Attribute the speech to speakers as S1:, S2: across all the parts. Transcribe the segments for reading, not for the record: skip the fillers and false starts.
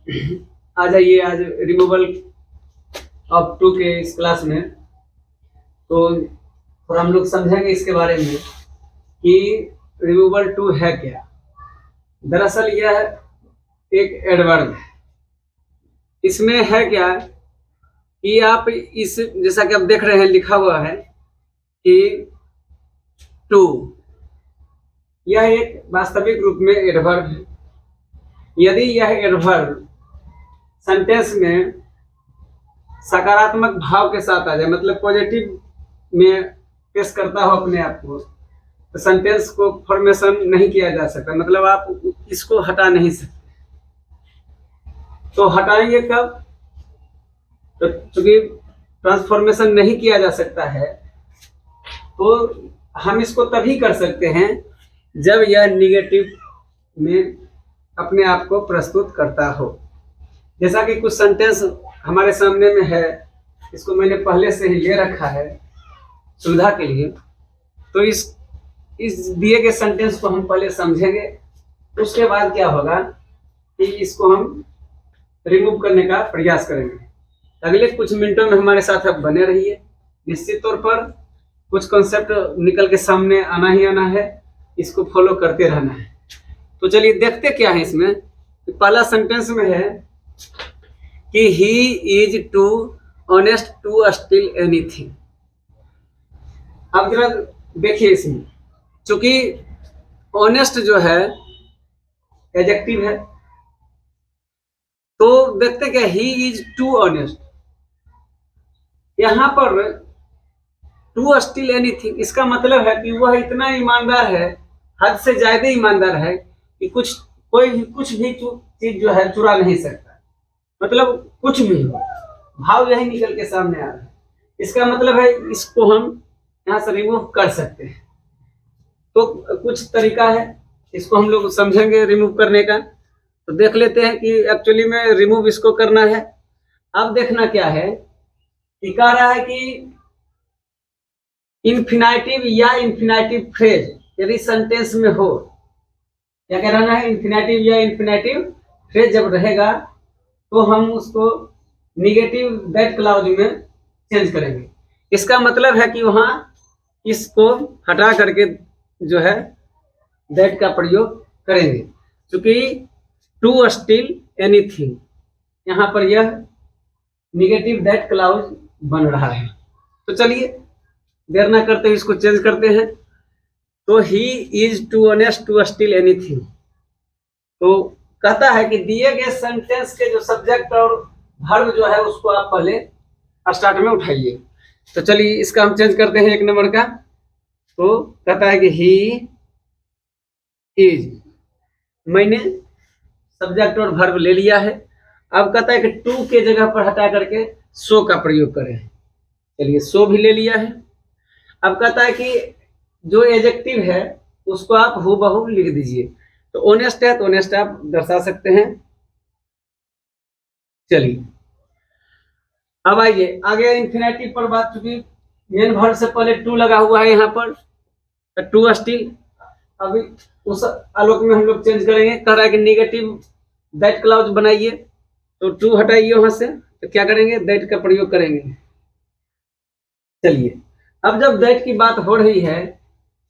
S1: आ जाइए आज removal of to के इस क्लास में। तो थोड़ा हम लोग समझेंगे इसके बारे में कि रिमूवल टू है क्या। दरअसल यह एक एडवर्ब है। इसमें है क्या कि आप इस जैसा कि आप देख रहे हैं लिखा हुआ है कि टू, यह एक वास्तविक रूप में एडवर्ब है। यदि यह एडवर्ब सेंटेंस में सकारात्मक भाव के साथ आ जाए, मतलब पॉजिटिव में पेश करता हो अपने आप को, तो सेंटेंस को फॉर्मेशन नहीं किया जा सकता, मतलब आप इसको हटा नहीं सकते। तो हटाएंगे कब? तो चूंकि ट्रांसफॉर्मेशन नहीं किया जा सकता है, तो हम इसको तभी कर सकते हैं जब यह निगेटिव में अपने आप को प्रस्तुत करता हो। जैसा कि कुछ सेंटेंस हमारे सामने में है, इसको मैंने पहले से ही ले रखा है सुविधा के लिए। तो इस दिए गए सेंटेंस को हम पहले समझेंगे, उसके बाद क्या होगा कि इसको हम रिमूव करने का प्रयास करेंगे। अगले कुछ मिनटों में हमारे साथ अब बने रहिए। निश्चित तौर पर कुछ कॉन्सेप्ट निकल के सामने आना ही आना है, इसको फॉलो करते रहना है। तो चलिए देखते क्या है इसमें। पहला सेंटेंस में है कि he is too honest to steal anything. अब जरा देखिए इसमें, चूंकि ऑनेस्ट जो है एडजेक्टिव है, तो देखते क्या ही इज टू ऑनेस्ट। यहां पर टू स्टील एनीथिंग, इसका मतलब है कि वह इतना ईमानदार है, हद से ज्यादा ईमानदार है कि कोई कुछ भी चीज जो है चुरा नहीं सकता। मतलब कुछ भी हो, भाव यही निकल के सामने आ रहा है। इसका मतलब है इसको हम यहाँ से रिमूव कर सकते हैं। तो कुछ तरीका है, इसको हम लोग समझेंगे रिमूव करने का। तो देख लेते हैं कि एक्चुअली में रिमूव इसको करना है। अब देखना क्या है कि कह रहा है कि इन्फिनेटिव या इन्फिनेटिव फ्रेज यदि सेंटेंस में हो, क्या कह रहा है, इन्फिनेटिव या इन्फिनेटिव फ्रेज जब रहेगा तो हम उसको निगेटिव दैट क्लाउज में चेंज करेंगे। इसका मतलब है कि वहां इसको हटा करके जो है दैट का प्रयोग करेंगे, क्योंकि टू स्टील एनीथिंग यहां पर यह निगेटिव दैट क्लाउज बन रहा है। तो चलिए देर ना करते हुए इसको चेंज करते हैं। तो he is too honest to steal anything. तो कहता है कि दिए गए सेंटेंस के जो सब्जेक्ट और वर्ब जो है उसको आप पहले स्टार्ट में उठाइए। तो चलिए इसका हम चेंज करते हैं एक नंबर का। तो कहता है कि ही इज, मैंने सब्जेक्ट और वर्ब ले लिया है। अब कहता है कि टू के जगह पर हटा करके सो का प्रयोग करें। चलिए सो भी ले लिया है। अब कहता है कि जो एडजेक्टिव है उसको आप हूबहू लिख दीजिए। तो ऑनेस्ट है तो ऑनेस्ट आप दर्शा सकते हैं। चलिए अब आइए आगे इन्फिनेटिव पर बात, चूंकि मेन वर्ब से पहले टू लगा हुआ है यहाँ पर, तो टू स्टील। अभी उस आलोक में हम लोग चेंज करेंगे। कह रहा है कि निगेटिव दैट क्लाउज बनाइए, तो टू हटाइए वहां से, तो क्या करेंगे, दैट का प्रयोग करेंगे। चलिए अब जब दैट की बात हो रही है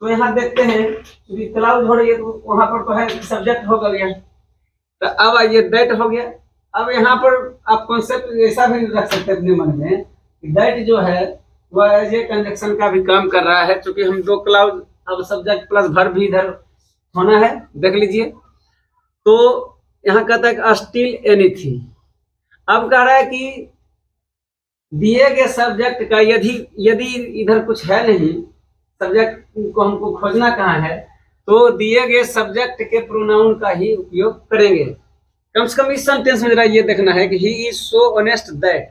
S1: तो यहाँ देखते हैं कि क्लाउज हो रही है, तो वहां पर तो है सब्जेक्ट हो गया। तो अब आइए दैट हो गया। अब यहाँ पर आप कॉन्सेप्ट ऐसा भी रख सकते हैं अपने मन में कि दैट जो है वह एज ए कंजक्शन का भी काम कर रहा है, क्योंकि हम दो क्लाउज, अब सब्जेक्ट प्लस वर्ब भी इधर होना है, देख लीजिए। तो यहाँ कहता है कि स्टील एनीथिंग। अब कह रहा है कि दिए गए सब्जेक्ट का यदि इधर कुछ है नहीं, सब्जेक्ट को हमको खोजना कहाँ है, तो दिए गए सब्जेक्ट के प्रोनाउन का ही उपयोग करेंगे। कम से कम इस सेंटेंस में जरा ये देखना है कि he is so honest that.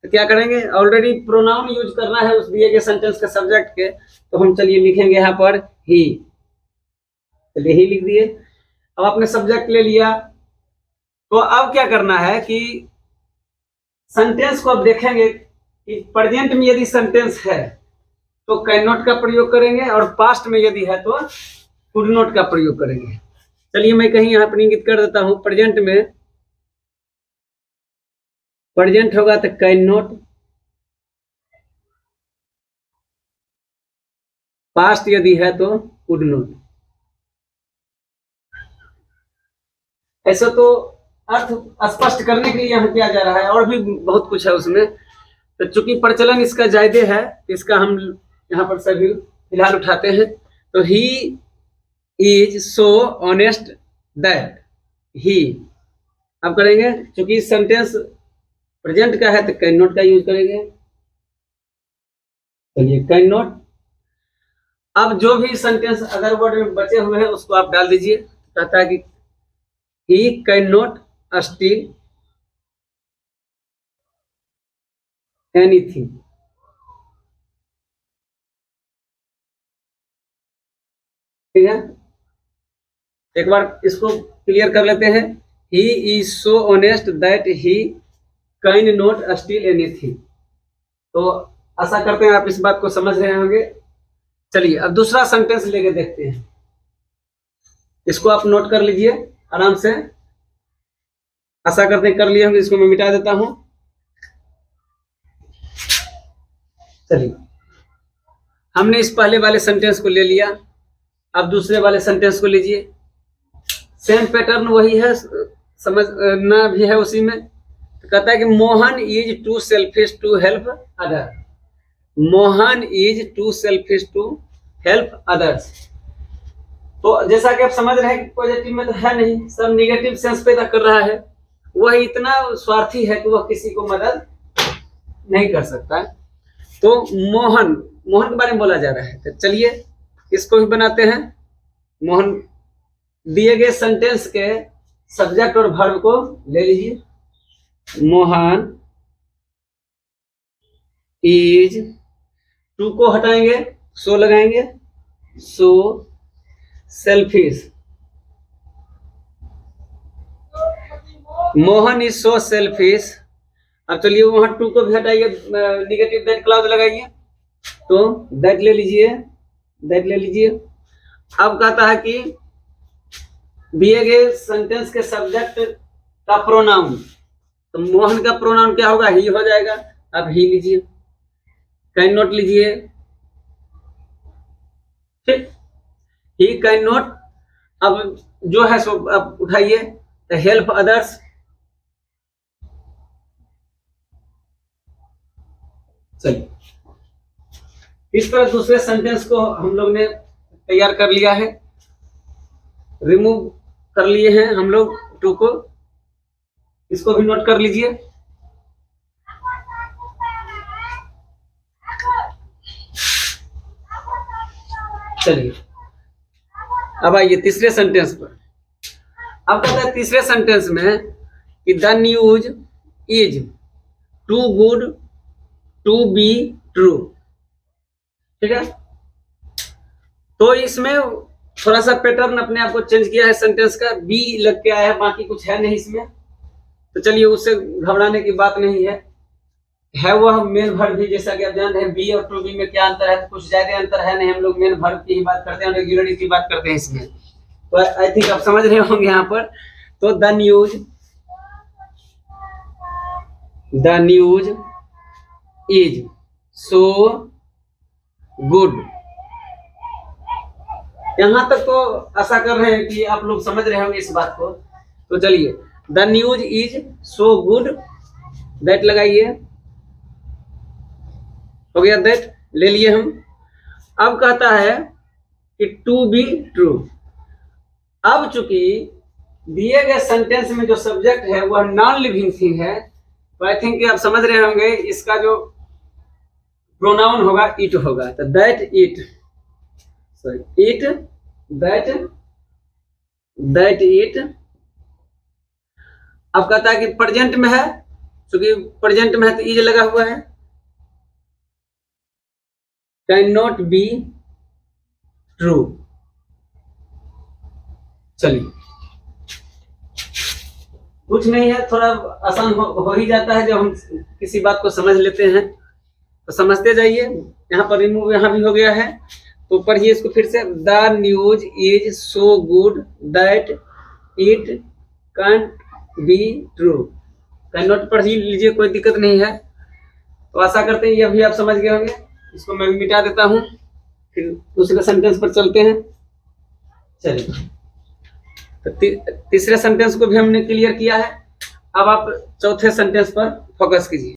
S1: तो क्या करेंगे, ऑलरेडी प्रोनाउन यूज करना है उस दिए गए सेंटेंस के सब्जेक्ट के, तो हम चलिए लिखेंगे यहाँ पर ही। चलिए ही लिख दिए। अब आपने सब्जेक्ट ले लिया, तो अब क्या करना है कि सेंटेंस को अब देखेंगे कि प्रेजेंट में यदि सेंटेंस है तो कैन नॉट का प्रयोग करेंगे, और पास्ट में यदि है तो कुड नॉट का प्रयोग करेंगे। चलिए मैं कहीं यहाँ पर इंगित कर देता हूँ। प्रेजेंट में प्रेजेंट होगा तो कैन नॉट, पास्ट यदि है तो कुड नॉट। ऐसा तो अर्थ स्पष्ट करने के लिए यहाँ किया जा रहा है, और भी बहुत कुछ है उसमें। तो चूंकि प्रचलन इसका जायदे है, इसका हम यहाँ पर सभी फिलहाल उठाते हैं। तो he is so honest that he, अब करेंगे चूंकि सेंटेंस प्रेजेंट का है तो कैन नॉट का यूज करेंगे। चलिए कैन नॉट, अब जो भी सेंटेंस अदर वर्ड में बचे हुए हैं उसको आप डाल दीजिए। कहता है कि he cannot steal anything, ठीक है। एक बार इसको क्लियर कर लेते हैं। he is so honest that he cannot steal anything। तो आशा करते हैं आप इस बात को समझ रहे होंगे। चलिए अब दूसरा सेंटेंस लेके देखते हैं, इसको आप नोट कर लीजिए आराम से। आशा करते हैं कर लिए होंगे, इसको मैं मिटा देता हूं। चलिए हमने इस पहले वाले सेंटेंस को ले लिया, अब दूसरे वाले सेंटेंस को लीजिए। सेम पैटर्न वही है, समझना भी है उसी में। तो कहता है कि Mohan is too selfish to help other. Mohan is too selfish to help others. तो जैसा कि आप समझ रहे हैं कि पॉजिटिव में तो है नहीं, सब निगेटिव सेंस पैदा कर रहा है। वह इतना स्वार्थी है कि वह किसी को मदद नहीं कर सकता है। तो मोहन, मोहन के बारे में बोला जा रहा है। तो चलिए इसको भी बनाते हैं। मोहन, दिए गए सेंटेंस के सब्जेक्ट और वर्ब को ले लीजिए। मोहन इज, टू को हटाएंगे, सो लगाएंगे, so selfish. Mohan is so selfish. अब चलिए वहां टू को भी हटाइए, निगेटिव दैट क्लाउज लगाइए, तो दैट ले लीजिए, दैट ले लीजिए। अब कहता है कि दिए गए सेंटेंस के सब्जेक्ट का प्रोनाउन, तो मोहन का प्रोनाउन क्या होगा? ही हो जाएगा। अब ही लीजिए, कैन नॉट लीजिए, ठीक, ही कैन नॉट। अब जो है सो अब उठाइए, तो हेल्प अदर्स। चलिए इस तरह दूसरे सेंटेंस को हम लोग ने तैयार कर लिया है, रिमूव कर लिए हैं हम लोग टू को। इसको भी नोट कर लीजिए। चलिए अब आइए तीसरे सेंटेंस पर। अब कहता है तीसरे सेंटेंस में कि the news is too good to be true, ठीक है। तो इसमें थोड़ा सा पैटर्न अपने आप को चेंज किया है सेंटेंस का, बी लग के आया है, बाकी कुछ है नहीं इसमें। तो चलिए उससे घबराने की बात नहीं है। वह मेन वर्ब भी, जैसा कि आप जान रहे हैं बी और टू बी में क्या अंतर है, तो कुछ ज्यादा अंतर है नहीं। हम लोग मेन वर्ब की ही बात करते हैं, रेगुलरिटी की बात करते हैं इसमें। तो आई थिंक आप समझ रहे होंगे यहाँ पर। तो the news is so good. यहां तक तो आशा कर रहे हैं कि आप लोग समझ रहे होंगे इस बात को। तो चलिए the news is so good, that लगाइए, हो गया, दैट ले लिए हम। अब कहता है कि टू बी ट्रू। अब चूंकि दिए गए सेंटेंस में जो सब्जेक्ट है वह नॉन लिविंग थिंग है, तो आई थिंक आप समझ रहे होंगे इसका जो प्रोनाउन होगा इट होगा। तो that it, sorry it, that it. अब कहता है कि प्रेजेंट में है, क्योंकि प्रेजेंट में है तो इज लगा हुआ है। Can not be true. चलिए कुछ नहीं है, थोड़ा आसान हो ही जाता है जब हम किसी बात को समझ लेते हैं। तो समझते जाइए। यहाँ पर रिमूव यहाँ भी हो गया है, तो पढ़िए इसको फिर से। The news is so good that it cantt be true. कहीं नोट पढ़ ही लीजिए, कोई दिक्कत नहीं है। तो आशा करते हैं ये भी आप समझ गए होंगे। इसको मैं मिटा देता हूँ, फिर दूसरे सेंटेंस पर चलते हैं। चलिए, तो तीसरे सेंटेंस को भी हमने क्लियर किया है। अब आप चौथे सेंटेंस पर फोकस कीजिए।